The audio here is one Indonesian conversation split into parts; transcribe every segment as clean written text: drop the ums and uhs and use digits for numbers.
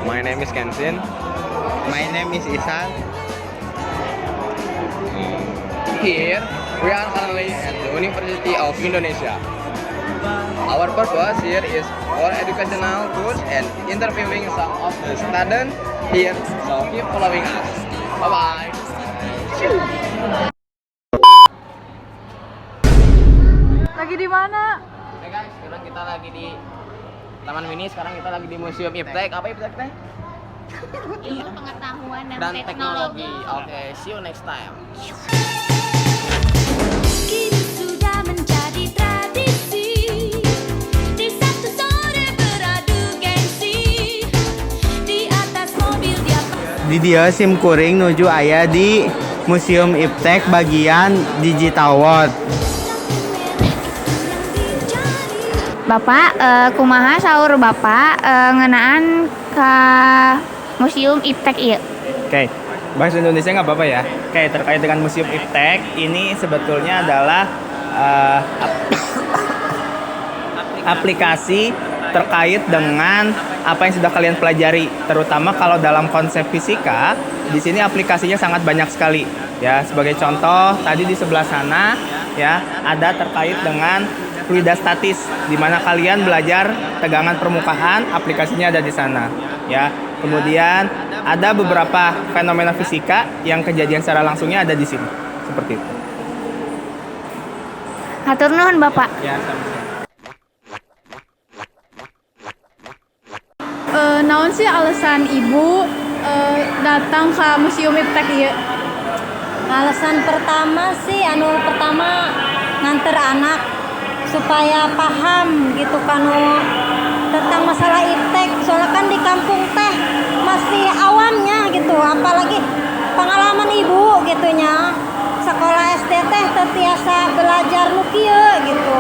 My name is Kensin. My name is Isan. Here, we are currently at the University of Indonesia. Our purpose here is for educational tours and interviewing some of the students here. So keep following us. Bye bye. Lagi di mana? Oke guys, sekarang kita lagi di Taman Mini. Sekarang kita lagi di Museum Iptek. Apa Iptek teh? Ilmu pengetahuan Dan teknologi. Oke, see you next time. Kini sudah menjadi tradisi. Di Sabtu sore beradu gengsi. Di atas mobil dia Di dia SIM kuring nuju aya di Museum Iptek bagian Digital World. Bapak, kumaha sahur Bapak ngenaan ke Museum Iptek ieu? Oke, bahasa Indonesia nggak apa-apa ya. Oke, terkait dengan Museum Iptek, ini sebetulnya adalah aplikasi terkait dengan apa yang sudah kalian pelajari, terutama kalau dalam konsep fisika. Di sini aplikasinya sangat banyak sekali. Ya, sebagai contoh, tadi di sebelah sana ya ada terkait dengan fluidastatis, di mana kalian belajar tegangan permukaan, aplikasinya ada di sana. Ya, kemudian ada beberapa fenomena fisika yang kejadian secara langsungnya ada di sini, seperti itu. Hatur nuhun Bapak. Ya, sama-sama. Naon sih alasan ibu datang ke Museum Iptek ieu? Alasan pertama sih pertama nganter anak supaya paham gitu kan tentang masalah iptek, soalnya kan di kampung teh masih awamnya gitu, apalagi pengalaman ibu gitunya sekolah SD teh tetiasa belajar nu kieu gitu.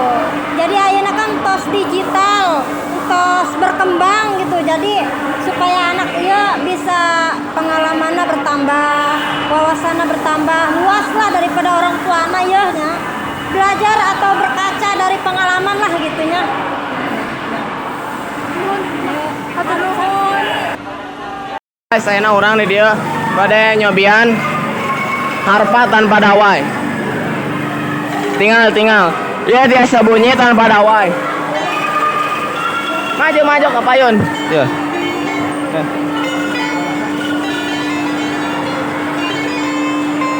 Jadi ayeuna kan tos digital, tos berkembang gitu, jadi supaya anak ieu bisa pengalamannya bertambah, wawasannya bertambah luas lah daripada orang tuana ya, belajar atau berkaca dari pengalaman lah gitunya. Hatur nuhun. Guys, saya orang nih dia pada nyobian harpa tanpa dawai. Tinggal. Ya dia bunyi tanpa dawai. Maju ke payun. Ya.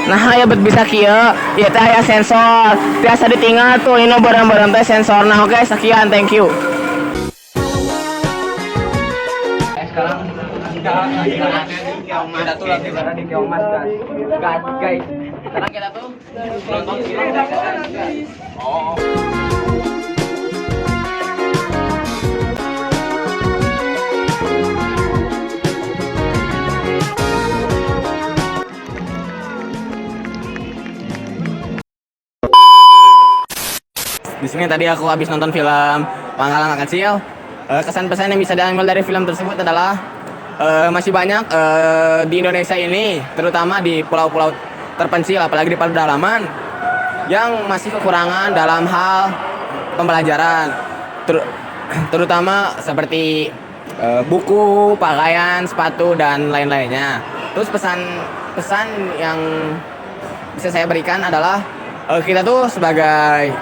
Nah, ya bet bisa kieu. Ieu teh aya sensor. Biasa ditinggal tuh ini barang-barang teh sensor. Nah, oke, sekian, thank you. Sekarang kita tuh lagi berada di Keongmas guys. Sekarang kita tuh nonton film. Oh. Di sini tadi aku habis nonton film Pangkalan Anak Kecil. Kesan pesan yang bisa diambil dari film tersebut adalah masih banyak di Indonesia ini, terutama di pulau-pulau terpencil, apalagi di pedalaman, yang masih kekurangan dalam hal pembelajaran, terutama seperti buku, pakaian, sepatu, dan lain-lainnya. Terus pesan yang bisa saya berikan adalah kita tuh sebagai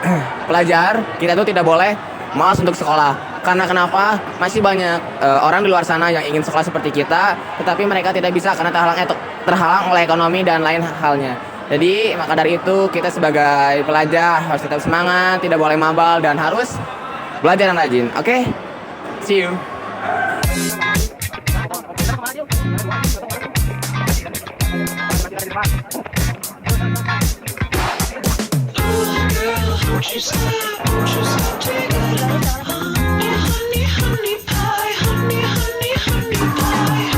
pelajar, kita tuh tidak boleh malas untuk sekolah. Karena kenapa? Masih banyak orang di luar sana yang ingin sekolah seperti kita, tetapi mereka tidak bisa karena terhalang oleh ekonomi dan lain halnya. Jadi maka dari itu kita sebagai pelajar harus tetap semangat, tidak boleh mabal, dan harus belajar yang rajin. Oke? See you. Won't you stop, take it up, honey pie, honey pie.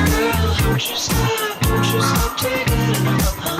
Girl, won't you stop, take it up,